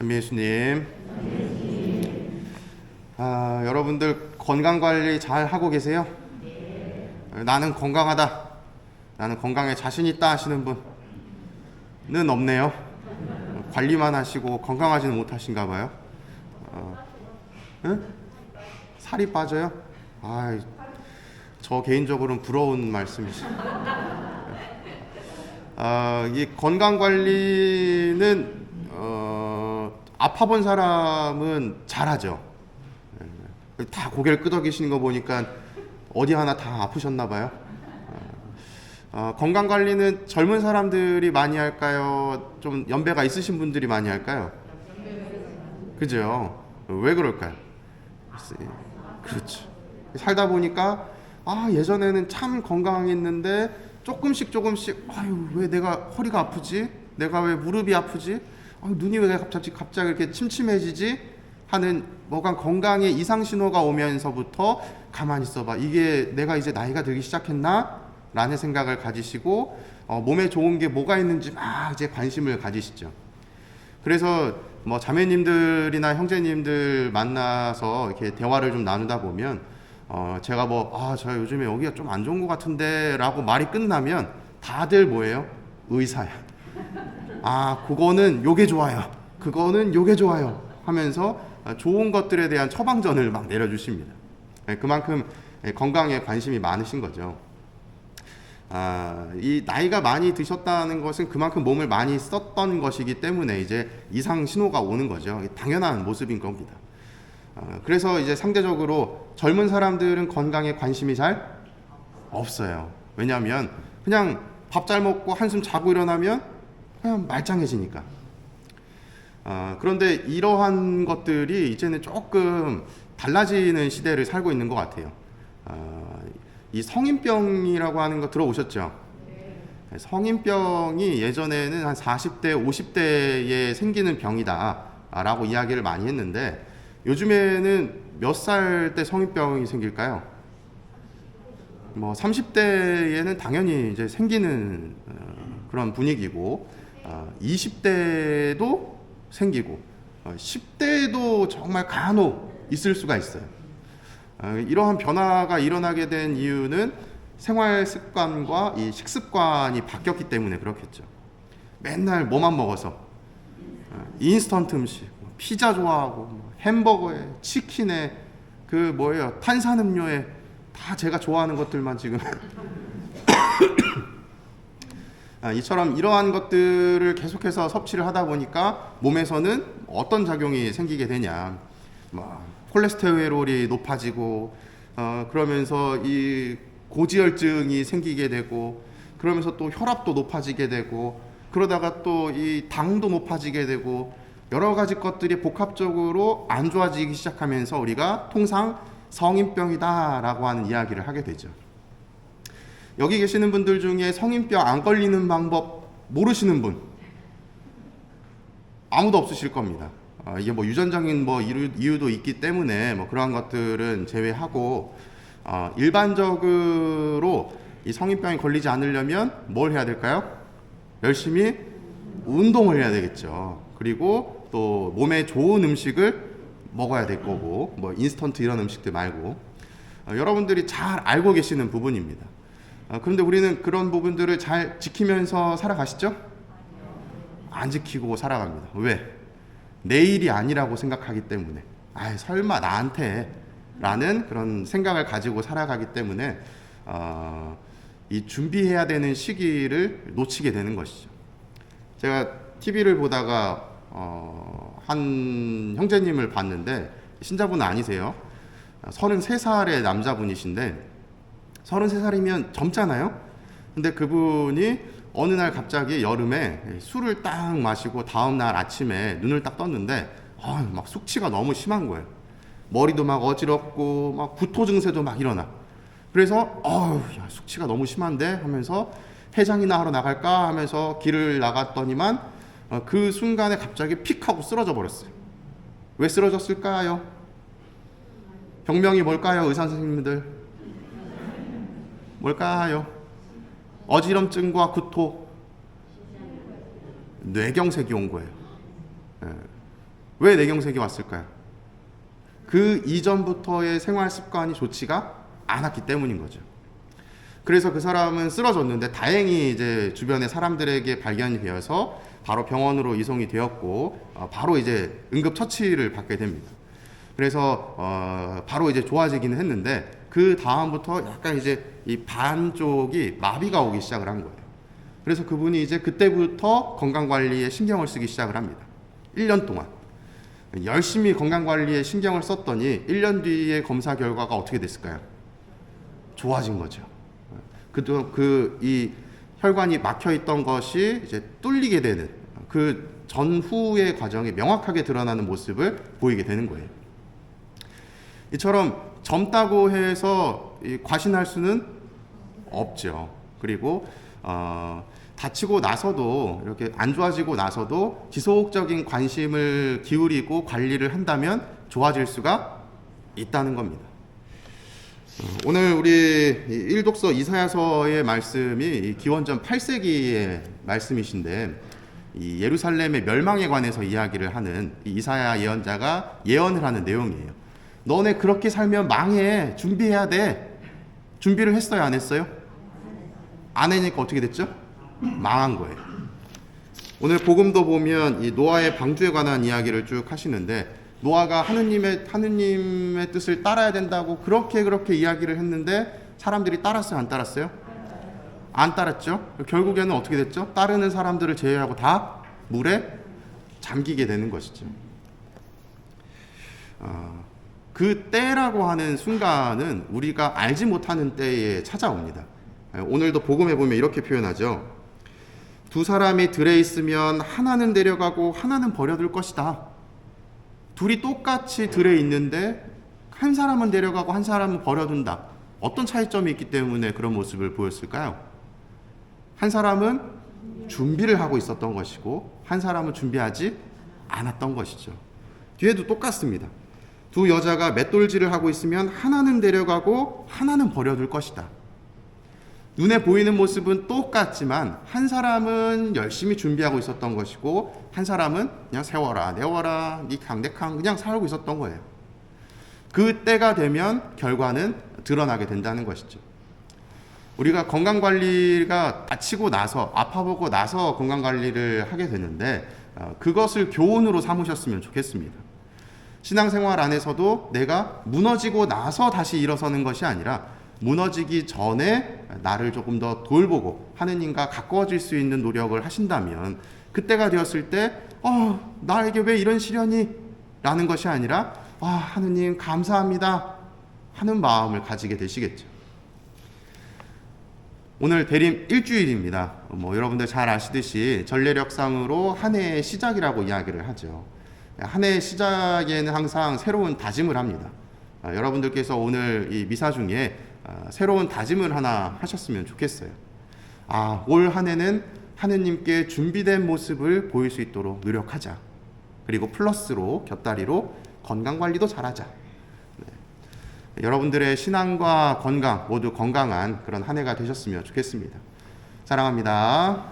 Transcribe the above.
찬미 예수님, 여러분들 건강관리 잘 하고 계세요? 나는 건강하다, 나는 건강에 자신 있다 하시는 분은 없네요. 관리만 하시고 건강하지는 못하신가 봐요. 응? 살이 빠져요? 저 개인적으로는 부러운 말씀이죠. 이 건강관리는 아파본 사람은 잘하죠. 다 고개를 끄덕이시는 거 보니까 어디 하나 다 아프셨나 봐요. 건강관리는 젊은 사람들이 많이 할까요? 좀 연배가 있으신 분들이 많이 할까요? 그죠? 왜 그럴까요? 그렇죠. 살다 보니까 예전에는 참 건강했는데 조금씩 왜 내가 허리가 아프지? 내가 왜 무릎이 아프지? 눈이 왜 갑자기 이렇게 침침해지지? 하는 뭐가 건강에 이상 신호가 오면서부터 가만히 있어봐. 이게 내가 이제 나이가 들기 시작했나? 라는 생각을 가지시고 몸에 좋은 게 뭐가 있는지 막 이제 관심을 가지시죠. 그래서 뭐 자매님들이나 형제님들 만나서 이렇게 대화를 좀 나누다 보면 제가 저 요즘에 여기가 좀 안 좋은 것 같은데 라고 말이 끝나면 다들 뭐예요? 의사야. 그거는 요게 좋아요. 그거는 요게 좋아요. 하면서 좋은 것들에 대한 처방전을 막 내려주십니다. 그만큼 건강에 관심이 많으신 거죠. 이 나이가 많이 드셨다는 것은 그만큼 몸을 많이 썼던 것이기 때문에 이제 이상 신호가 오는 거죠. 당연한 모습인 겁니다. 그래서 이제 상대적으로 젊은 사람들은 건강에 관심이 잘 없어요. 왜냐하면 그냥 밥 잘 먹고 한숨 자고 일어나면 그냥 말짱해지니까. 그런데 이러한 것들이 이제는 조금 달라지는 시대를 살고 있는 것 같아요. 이 성인병이라고 하는 거 들어오셨죠? 네. 성인병이 예전에는 한 40대, 50대에 생기는 병이다 라고 이야기를 많이 했는데 요즘에는 몇 살 때 성인병이 생길까요? 30대에는 당연히 이제 생기는 그런 분위기고 20대도 생기고 10대에도 정말 간혹 있을 수가 있어요. 이러한 변화가 일어나게 된 이유는 생활 습관과 이 식습관이 바뀌었기 때문에 그렇겠죠. 맨날 뭐만 먹어서 인스턴트 음식, 피자 좋아하고 햄버거에 치킨에 탄산음료에 다 제가 좋아하는 것들만 지금 이처럼 이러한 것들을 계속해서 섭취를 하다 보니까 몸에서는 어떤 작용이 생기게 되냐, 콜레스테롤이 높아지고 그러면서 이 고지혈증이 생기게 되고 그러면서 또 혈압도 높아지게 되고 그러다가 또 이 당도 높아지게 되고 여러 가지 것들이 복합적으로 안 좋아지기 시작하면서 우리가 통상 성인병이다라고 하는 이야기를 하게 되죠. 여기 계시는 분들 중에 성인병 안 걸리는 방법 모르시는 분 아무도 없으실 겁니다. 이게 유전적인 이유도 있기 때문에 그러한 것들은 제외하고 일반적으로 이 성인병이 걸리지 않으려면 뭘 해야 될까요? 열심히 운동을 해야 되겠죠. 그리고 또 몸에 좋은 음식을 먹어야 될 거고 인스턴트 이런 음식들 말고 여러분들이 잘 알고 계시는 부분입니다. 그런데 우리는 그런 부분들을 잘 지키면서 살아가시죠? 안 지키고 살아갑니다. 왜? 내일이 아니라고 생각하기 때문에 설마 나한테 라는 그런 생각을 가지고 살아가기 때문에 이 준비해야 되는 시기를 놓치게 되는 것이죠. 제가 TV를 보다가 한 형제님을 봤는데 신자분은 아니세요. 33살의 남자분이신데 33살이면 젊잖아요. 근데 그분이 어느 날 갑자기 여름에 술을 딱 마시고 다음날 아침에 눈을 딱 떴는데 막 숙취가 너무 심한 거예요. 머리도 막 어지럽고 막 구토 증세도 막 일어나. 그래서 숙취가 너무 심한데 하면서 해장이나 하러 나갈까 하면서 길을 나갔더니만 그 순간에 갑자기 픽 하고 쓰러져 버렸어요. 왜 쓰러졌을까요? 병명이 뭘까요, 의사 선생님들? 뭘까요? 어지럼증과 구토, 뇌경색이 온 거예요. 왜 뇌경색이 왔을까요? 그 이전부터의 생활 습관이 좋지가 않았기 때문인 거죠. 그래서 그 사람은 쓰러졌는데 다행히 이제 주변의 사람들에게 발견이 되어서 바로 병원으로 이송이 되었고 바로 이제 응급 처치를 받게 됩니다. 그래서 바로 이제 좋아지기는 했는데 그 다음부터 약간 이제 이 반쪽이 마비가 오기 시작을 한 거예요. 그래서 그분이 이제 그때부터 건강관리에 신경을 쓰기 시작을 합니다. 1년 동안 열심히 건강관리에 신경을 썼더니 1년 뒤에 검사 결과가 어떻게 됐을까요? 좋아진 거죠. 이 혈관이 막혀 있던 것이 이제 뚫리게 되는 그 전후의 과정이 명확하게 드러나는 모습을 보이게 되는 거예요. 이처럼 젊다고 해서 과신할 수는 없죠. 그리고 다치고 나서도 이렇게 안 좋아지고 나서도 지속적인 관심을 기울이고 관리를 한다면 좋아질 수가 있다는 겁니다. 오늘 우리 일독서 이사야서의 말씀이 기원전 8세기의 말씀이신데 이 예루살렘의 멸망에 관해서 이야기를 하는 이사야 예언자가 예언을 하는 내용이에요. 너네 그렇게 살면 망해. 준비해야 돼. 준비를 했어요, 안 했어요? 안 하니까 어떻게 됐죠? 망한 거예요. 오늘 복음도 보면 이 노아의 방주에 관한 이야기를 쭉 하시는데 노아가 하느님의 뜻을 따라야 된다고 그렇게 이야기를 했는데 사람들이 따랐어요, 안 따랐어요? 안 따랐죠. 결국에는 어떻게 됐죠? 따르는 사람들을 제외하고 다 물에 잠기게 되는 것이죠. 그 때라고 하는 순간은 우리가 알지 못하는 때에 찾아옵니다. 오늘도 복음에 보면 이렇게 표현하죠. 두 사람이 들에 있으면 하나는 데려가고 하나는 버려둘 것이다. 둘이 똑같이 들에 있는데 한 사람은 데려가고 한 사람은 버려둔다. 어떤 차이점이 있기 때문에 그런 모습을 보였을까요? 한 사람은 준비를 하고 있었던 것이고 한 사람은 준비하지 않았던 것이죠. 뒤에도 똑같습니다. 두 여자가 맷돌질을 하고 있으면 하나는 데려가고 하나는 버려둘 것이다. 눈에 보이는 모습은 똑같지만 한 사람은 열심히 준비하고 있었던 것이고 한 사람은 그냥 세워라 내워라 니캉 내캉 그냥 살고 있었던 거예요. 그 때가 되면 결과는 드러나게 된다는 것이죠. 우리가 건강관리가 다치고 나서 아파보고 나서 건강관리를 하게 되는데 그것을 교훈으로 삼으셨으면 좋겠습니다. 신앙생활 안에서도 내가 무너지고 나서 다시 일어서는 것이 아니라 무너지기 전에 나를 조금 더 돌보고 하느님과 가까워질 수 있는 노력을 하신다면 그때가 되었을 때 나에게 왜 이런 시련이? 라는 것이 아니라 하느님 감사합니다 하는 마음을 가지게 되시겠죠. 오늘 대림 일주일입니다. 여러분들 잘 아시듯이 전례력상으로 한 해의 시작이라고 이야기를 하죠. 한 해의 시작에는 항상 새로운 다짐을 합니다. 여러분들께서 오늘 이 미사 중에 새로운 다짐을 하나 하셨으면 좋겠어요. 올 한 해는 하느님께 준비된 모습을 보일 수 있도록 노력하자. 그리고 플러스로 곁다리로 건강관리도 잘하자. 여러분들의 신앙과 건강 모두 건강한 그런 한 해가 되셨으면 좋겠습니다. 사랑합니다.